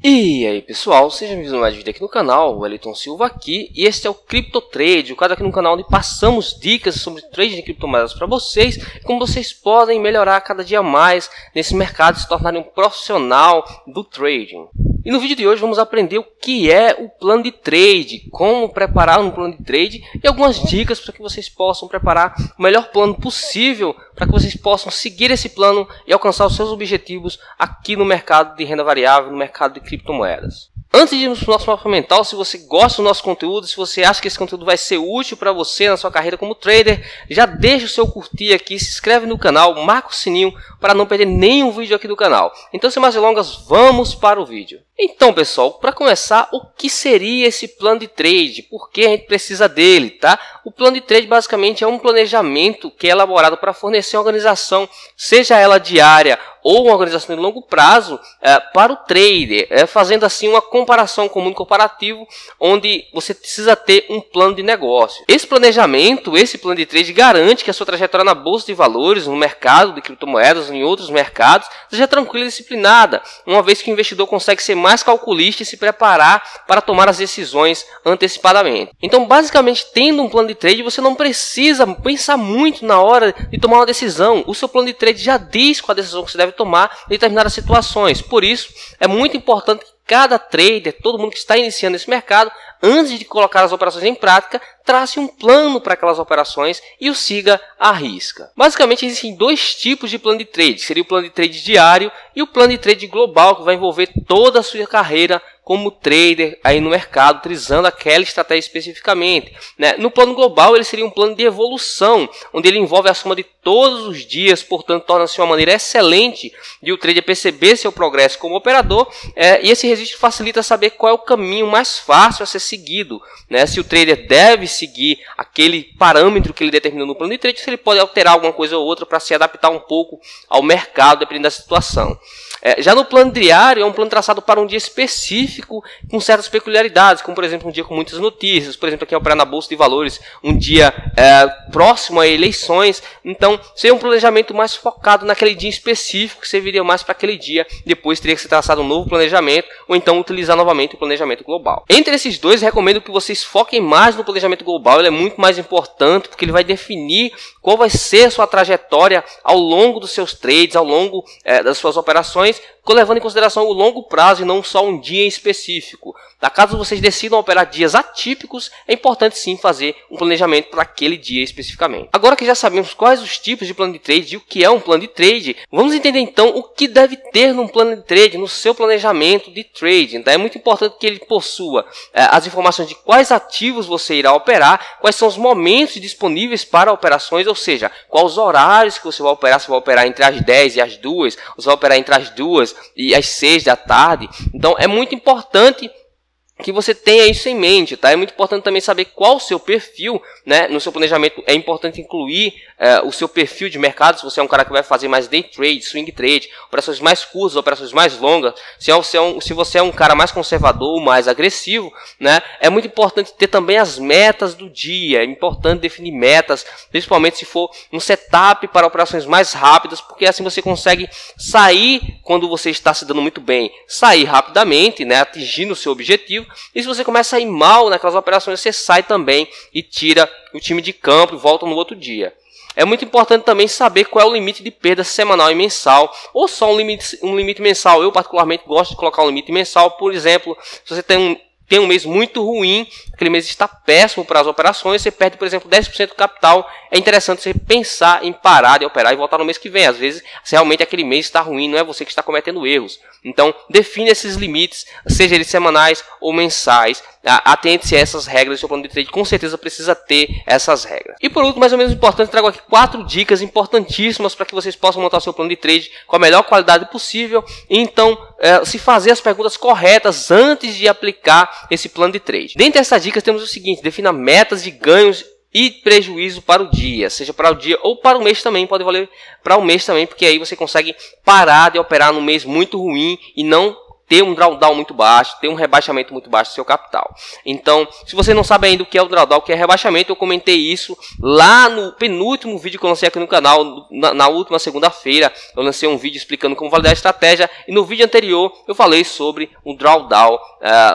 E aí pessoal, sejam bem-vindos a mais um vídeo aqui no canal, o Wellington Silva aqui, e este é o CryptoTrade, o quadro aqui no canal onde passamos dicas sobre trading de criptomoedas para vocês, e como vocês podem melhorar cada dia mais nesse mercado e se tornarem um profissional do trading. E no vídeo de hoje vamos aprender o que é o plano de trade, como preparar um plano de trade e algumas dicas para que vocês possam preparar o melhor plano possível para que vocês possam seguir esse plano e alcançar os seus objetivos aqui no mercado de renda variável, no mercado de criptomoedas. Antes de irmos para o nosso mapa mental, se você gosta do nosso conteúdo, se você acha que esse conteúdo vai ser útil para você na sua carreira como trader, já deixa o seu curtir aqui, se inscreve no canal, marca o sininho para não perder nenhum vídeo aqui do canal. Então, sem mais delongas, vamos para o vídeo. Então, pessoal, para começar, o que seria esse plano de trade? Por que a gente precisa dele, tá? O plano de trade basicamente é um planejamento que é elaborado para fornecer uma organização, seja ela diária ou uma organização de longo prazo, para o trader, fazendo assim uma comparação com o mundo corporativo, onde você precisa ter um plano de negócio. Esse planejamento, esse plano de trade garante que a sua trajetória na bolsa de valores, no mercado de criptomoedas, em outros mercados, seja tranquila e disciplinada, uma vez que o investidor consegue ser mais calculista e se preparar para tomar as decisões antecipadamente. Então, basicamente, tendo um plano de trade, você não precisa pensar muito na hora de tomar uma decisão. O seu plano de trade já diz qual a decisão que você deve tomar em determinadas situações. Por isso, é muito importante que cada trader, todo mundo que está iniciando esse mercado, antes de colocar as operações em prática, trace um plano para aquelas operações e o siga à risca. Basicamente, existem dois tipos de plano de trade. Seria o plano de trade diário e o plano de trade global, que vai envolver toda a sua carreira como trader aí no mercado, utilizando aquela estratégia especificamente, né? No plano global, ele seria um plano de evolução, onde ele envolve a soma de todos os dias, portanto, torna-se uma maneira excelente de o trader perceber seu progresso como operador, e esse registro facilita saber qual é o caminho mais fácil a ser seguido, né? Se o trader deve seguir aquele parâmetro que ele determinou no plano de trade, se ele pode alterar alguma coisa ou outra para se adaptar um pouco ao mercado, dependendo da situação. Já no plano diário, é um plano traçado para um dia específico com certas peculiaridades, como por exemplo um dia com muitas notícias, por exemplo aqui operar na Bolsa de Valores, um dia próximo a eleições. Então seria um planejamento mais focado naquele dia específico, que serviria mais para aquele dia. Depois teria que ser traçado um novo planejamento, ou então utilizar novamente o planejamento global. Entre esses dois, recomendo que vocês foquem mais no planejamento global. Ele é muito mais importante porque ele vai definir qual vai ser a sua trajetória ao longo dos seus trades, ao longo das suas operações, levando em consideração o longo prazo e não só um dia em específico. Caso vocês decidam operar dias atípicos, é importante sim fazer um planejamento para aquele dia especificamente. Agora que já sabemos quais os tipos de plano de trade e o que é um plano de trade, vamos entender então o que deve ter num plano de trade, no seu planejamento de trading. É muito importante que ele possua as informações de quais ativos você irá operar, quais são os momentos disponíveis para operações, ou seja, quais os horários que você vai operar, se vai operar entre as 10 e as 2, ou se vai operar entre as 2 e as 6 da tarde. Então é muito importante que você tenha isso em mente, tá? É muito importante também saber qual o seu perfil, né? No seu planejamento é importante incluir o seu perfil de mercado, se você é um cara que vai fazer mais day trade, swing trade, operações mais curtas, operações mais longas, se você é um cara mais conservador ou mais agressivo, né? É muito importante ter também as metas do dia, é importante definir metas, principalmente se for um setup para operações mais rápidas, porque assim você consegue sair quando você está se dando muito bem, sair rapidamente, né? Atingindo o seu objetivo. E se você começa a ir mal naquelas operações, você sai também e tira o time de campo e volta no outro dia. É muito importante também saber qual é o limite de perda semanal e mensal, ou só um limite mensal. Eu particularmente gosto de colocar um limite mensal. Por exemplo, se você tem um mês muito ruim, aquele mês está péssimo para as operações, você perde, por exemplo, 10% do capital, é interessante você pensar em parar de operar e voltar no mês que vem. Às vezes, se realmente aquele mês está ruim, não é você que está cometendo erros. Então, define esses limites, seja eles semanais ou mensais. Atente-se a essas regras, o seu plano de trade com certeza precisa ter essas regras. E por último, mais ou menos importante, trago aqui 4 dicas importantíssimas para que vocês possam montar o seu plano de trade com a melhor qualidade possível. E então, se fazer as perguntas corretas antes de aplicar esse plano de trade. Dentre essas dicas temos o seguinte: defina metas de ganhos e prejuízo para o dia, seja para o dia ou para o mês também, pode valer para o mês também, porque aí você consegue parar de operar no mês muito ruim e não ter um drawdown muito baixo, ter um rebaixamento muito baixo do seu capital. Então, se você não sabe ainda o que é o drawdown, o que é rebaixamento, eu comentei isso lá no penúltimo vídeo que eu lancei aqui no canal, na última segunda-feira. Eu lancei um vídeo explicando como validar a estratégia, e no vídeo anterior eu falei sobre o drawdown,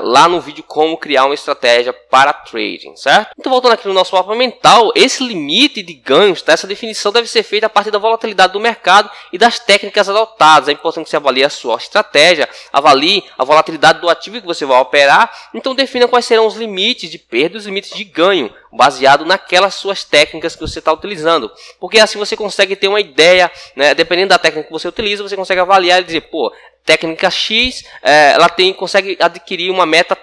lá no vídeo como criar uma estratégia para trading, certo? Então, voltando aqui no nosso mapa mental, esse limite de ganhos, tá? Essa definição deve ser feita a partir da volatilidade do mercado e das técnicas adotadas. É importante que você avalie a sua estratégia, avalie a volatilidade do ativo que você vai operar. Então defina quais serão os limites de perda e os limites de ganho, baseado naquelas suas técnicas que você está utilizando. Porque assim você consegue ter uma ideia, né? Dependendo da técnica que você utiliza, você consegue avaliar e dizer, pô, técnica X, ela consegue adquirir uma meta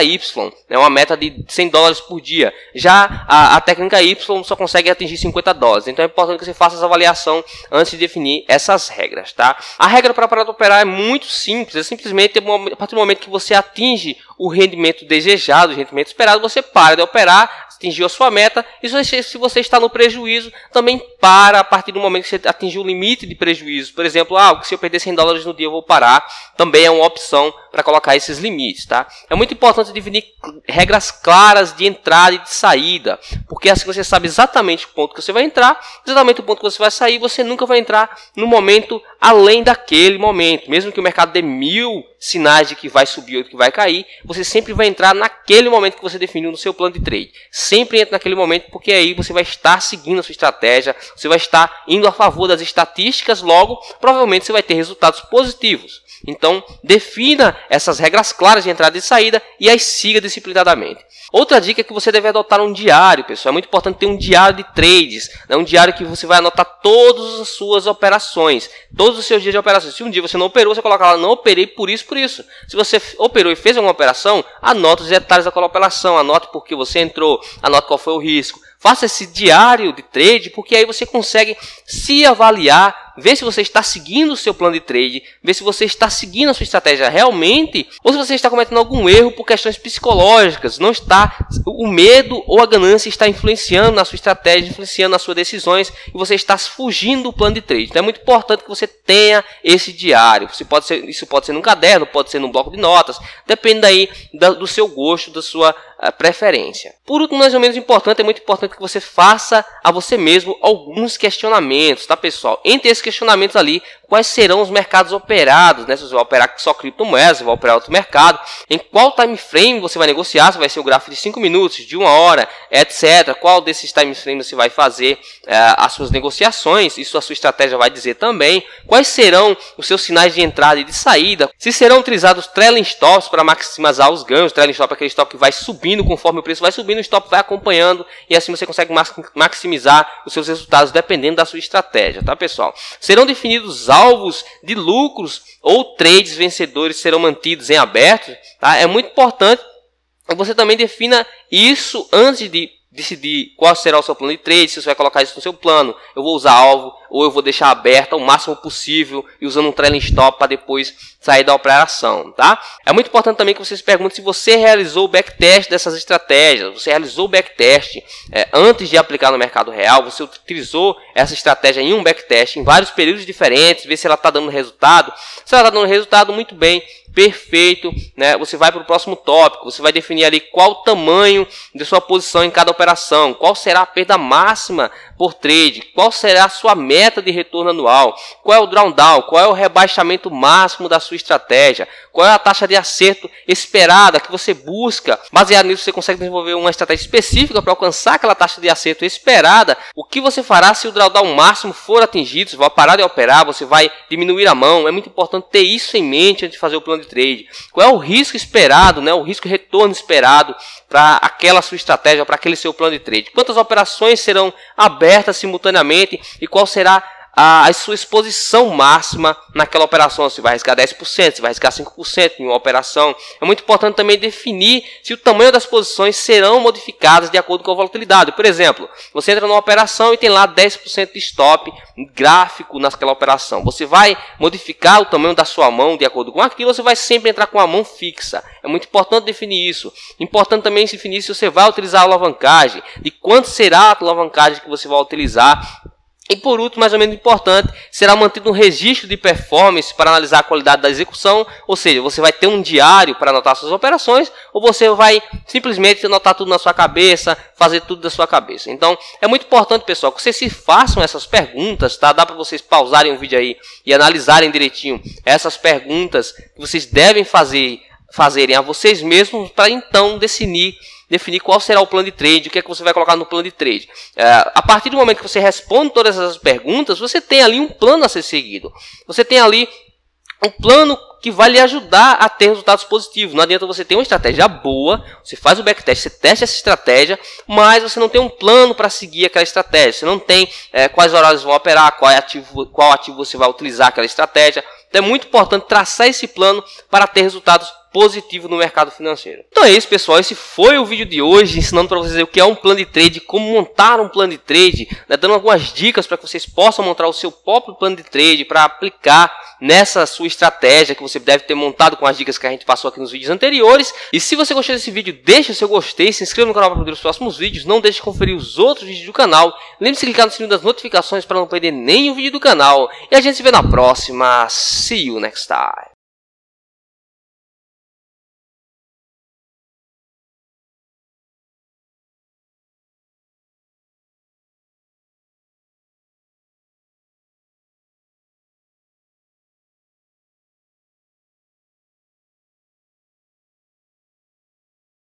Y, né, uma meta de $100 por dia. Já a técnica Y só consegue atingir $50. Então é importante que você faça essa avaliação antes de definir essas regras, tá? A regra para parar de operar é muito simples. É simplesmente a partir do momento que você atinge o rendimento desejado, o rendimento esperado, você para de operar, atingiu a sua meta. E se você está no prejuízo, também para a partir do momento que você atingiu o limite de prejuízo. Por exemplo, se eu perder $100 no dia, eu vou parar. Também é uma opção para colocar esses limites, tá? É muito importante definir regras claras de entrada e de saída, porque assim você sabe exatamente o ponto que você vai entrar, exatamente o ponto que você vai sair. Você nunca vai entrar no momento além daquele momento. Mesmo que o mercado dê 1000 sinais de que vai subir ou que vai cair, você sempre vai entrar naquele momento que você definiu no seu plano de trade. Sempre entra naquele momento, porque aí você vai estar seguindo a sua estratégia, você vai estar indo a favor das estatísticas, logo, provavelmente você vai ter resultados positivos. Então, defina essas regras claras de entrada e saída e as siga disciplinadamente. Outra dica é que você deve adotar um diário, pessoal. É muito importante ter um diário de trades, né? Um diário que você vai anotar todas as suas operações, todos os seus dias de operações. Se um dia você não operou, você coloca lá, não operei por isso, por isso. Se você operou e fez alguma operação, anote os detalhes daquela operação, anote por que você entrou, anote qual foi o risco. Faça esse diário de trade, porque aí você consegue se avaliar, ver se você está seguindo o seu plano de trade, ver se você está seguindo a sua estratégia realmente, ou se você está cometendo algum erro por questões psicológicas. Não está, o medo ou a ganância está influenciando na sua estratégia, influenciando nas suas decisões, e você está fugindo do plano de trade. Então é muito importante que você tenha esse diário. Isso pode ser num caderno, pode ser num bloco de notas, depende aí do seu gosto, da sua preferência. Por último, mais ou menos importante, é muito importante que você faça a você mesmo alguns questionamentos, tá, pessoal? Entre esses questionamentos ali, quais serão os mercados operados, né? Se você vai operar só criptomoedas, se vai operar outro mercado, em qual time frame você vai negociar, se vai ser o gráfico de 5 minutos, de 1 hora, etc. Qual desses time frames você vai fazer as suas negociações, isso a sua estratégia vai dizer também. Quais serão os seus sinais de entrada e de saída, se serão utilizados trailing stops para maximizar os ganhos. Trailing stop é aquele stop que vai subindo conforme o preço vai subindo, o stop vai acompanhando, e assim você consegue maximizar os seus resultados dependendo da sua estratégia, tá, pessoal? Serão definidos alvos de lucros ou trades vencedores serão mantidos em aberto, tá? É muito importante que você também defina isso antes de decidir qual será o seu plano de trade, se você vai colocar isso no seu plano. Eu vou usar alvo ou eu vou deixar aberta o máximo possível e usando um trailing stop para depois sair da operação, tá? É muito importante também que você se pergunte se você realizou o backtest dessas estratégias. Você realizou o backtest antes de aplicar no mercado real, você utilizou essa estratégia em um backtest em vários períodos diferentes, ver se ela está dando resultado. Se ela está dando resultado, muito bem, perfeito, né? Você vai para o próximo tópico, você vai definir ali qual o tamanho de sua posição em cada operação, qual será a perda máxima por trade, qual será a sua meta de retorno anual, qual é o drawdown, qual é o rebaixamento máximo da sua estratégia, qual é a taxa de acerto esperada que você busca. Baseado nisso, você consegue desenvolver uma estratégia específica para alcançar aquela taxa de acerto esperada. O que você fará se o drawdown máximo for atingido? Você vai parar de operar, você vai diminuir a mão. É muito importante ter isso em mente antes de fazer o plano de trade. Qual é o risco esperado, né? O risco retorno esperado para aquela sua estratégia, para aquele seu plano de trade. Quantas operações serão abertas simultaneamente e qual será a sua exposição máxima naquela operação. Se vai arriscar 10%, se vai arriscar 5% em uma operação. É muito importante também definir se o tamanho das posições serão modificadas de acordo com a volatilidade. Por exemplo, você entra numa operação e tem lá 10% de stop gráfico naquela operação. Você vai modificar o tamanho da sua mão de acordo com aquilo, ou você vai sempre entrar com a mão fixa. É muito importante definir isso. Importante também definir se você vai utilizar a alavancagem, de quanto será a alavancagem que você vai utilizar E por último, mais ou menos importante, será mantido um registro de performance para analisar a qualidade da execução, ou seja, você vai ter um diário para anotar suas operações, ou você vai simplesmente anotar tudo na sua cabeça, fazer tudo da sua cabeça. Então, é muito importante, pessoal, que vocês se façam essas perguntas, tá? Dá para vocês pausarem o vídeo aí e analisarem direitinho essas perguntas que vocês devem fazerem a vocês mesmos para então definir qual será o plano de trade, o que é que você vai colocar no plano de trade. A partir do momento que você responde todas essas perguntas, você tem ali um plano a ser seguido. Você tem ali um plano que vai lhe ajudar a ter resultados positivos. Não adianta você ter uma estratégia boa, você faz o backtest, você testa essa estratégia, mas você não tem um plano para seguir aquela estratégia. Você não tem quais horários vão operar, qual ativo você vai utilizar aquela estratégia. Então é muito importante traçar esse plano para ter resultados positivo no mercado financeiro. Então é isso, pessoal, esse foi o vídeo de hoje, ensinando para vocês o que é um plano de trade, como montar um plano de trade, né, dando algumas dicas para que vocês possam montar o seu próprio plano de trade para aplicar nessa sua estratégia que você deve ter montado com as dicas que a gente passou aqui nos vídeos anteriores. E se você gostou desse vídeo, deixa o seu gostei, se inscreva no canal para ver os próximos vídeos, não deixe de conferir os outros vídeos do canal, lembre-se de clicar no sininho das notificações para não perder nenhum vídeo do canal, e a gente se vê na próxima. See you next time.